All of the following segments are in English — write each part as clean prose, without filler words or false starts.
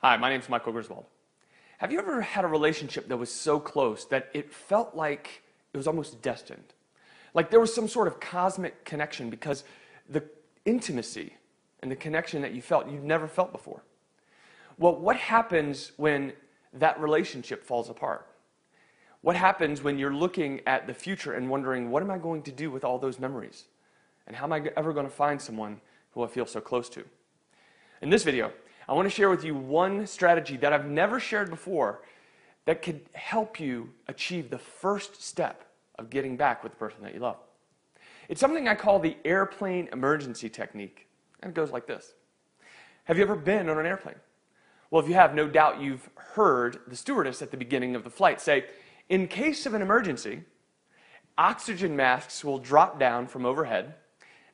Hi, my name's Michael Griswold. Have you ever had a relationship that was so close that it felt like it was almost destined? Like there was some sort of cosmic connection because the intimacy and the connection that you felt, you've never felt before. Well, what happens when that relationship falls apart? What happens when you're looking at the future and wondering, what am I going to do with all those memories? And how am I ever going to find someone who I feel so close to? In this video, I want to share with you one strategy that I've never shared before that could help you achieve the first step of getting back with the person that you love. It's something I call the airplane emergency technique, and it goes like this. Have you ever been on an airplane? Well, if you have, no doubt you've heard the stewardess at the beginning of the flight say, in case of an emergency, oxygen masks will drop down from overhead.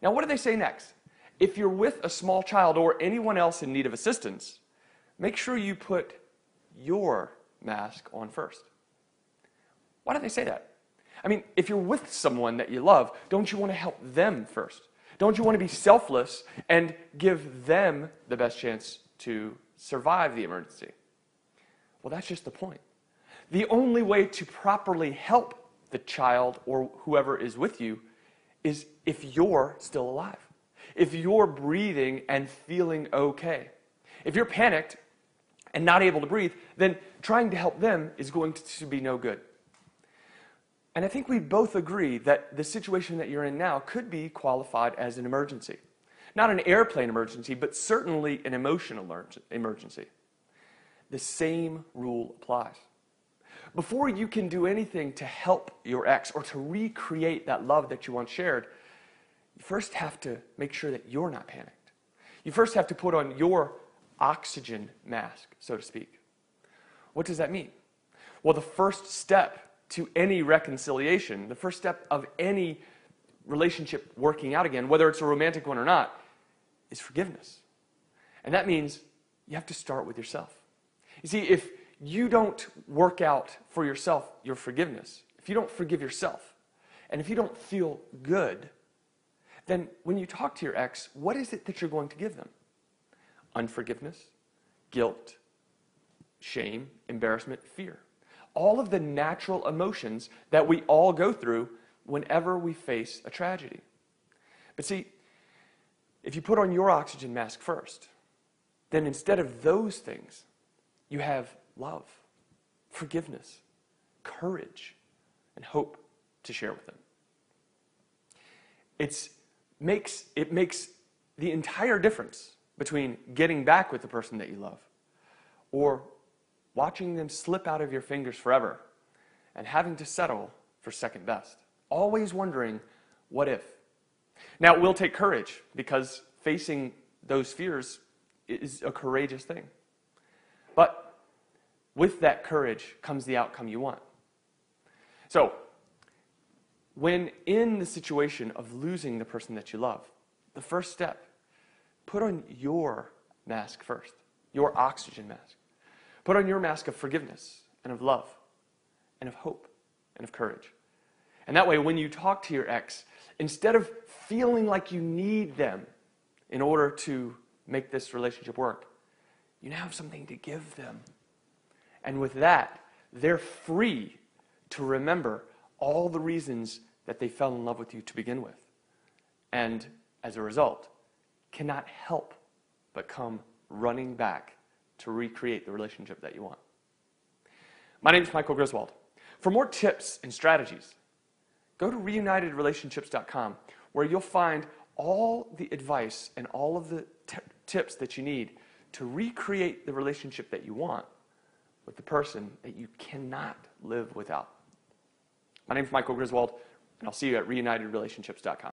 Now, what do they say next? If you're with a small child or anyone else in need of assistance, make sure you put your mask on first. Why do they say that? I mean, if you're with someone that you love, don't you want to help them first? Don't you want to be selfless and give them the best chance to survive the emergency? Well, that's just the point. The only way to properly help the child or whoever is with you is if you're still alive. If you're breathing and feeling okay. If you're panicked and not able to breathe, then trying to help them is going to be no good. And I think we both agree that the situation that you're in now could be qualified as an emergency. Not an airplane emergency, but certainly an emotional emergency. The same rule applies. Before you can do anything to help your ex or to recreate that love that you once shared, you first have to make sure that you're not panicked. You first have to put on your oxygen mask, so to speak. What does that mean? Well, the first step to any reconciliation, the first step of any relationship working out again, whether it's a romantic one or not, is forgiveness. And that means you have to start with yourself. You see, if you don't work out for yourself your forgiveness, if you don't forgive yourself, and if you don't feel good, then when you talk to your ex, what is it that you're going to give them? Unforgiveness, guilt, shame, embarrassment, fear. All of the natural emotions that we all go through whenever we face a tragedy. But see, if you put on your oxygen mask first, then instead of those things, you have love, forgiveness, courage, and hope to share with them. It makes the entire difference between getting back with the person that you love or watching them slip out of your fingers forever and having to settle for second best, always wondering, what if? Now, it will take courage because facing those fears is a courageous thing. But with that courage comes the outcome you want. So, when in the situation of losing the person that you love, the first step, put on your mask first, your oxygen mask. Put on your mask of forgiveness and of love and of hope and of courage. And that way, when you talk to your ex, instead of feeling like you need them in order to make this relationship work, you now have something to give them. And with that, they're free to remember all the reasons that they fell in love with you to begin with. And as a result, cannot help but come running back to recreate the relationship that you want. My name is Michael Griswold. For more tips and strategies, go to reunitedrelationships.com, where you'll find all the advice and all of the tips that you need to recreate the relationship that you want with the person that you cannot live without. My name is Michael Griswold, and I'll see you at reunitedrelationships.com.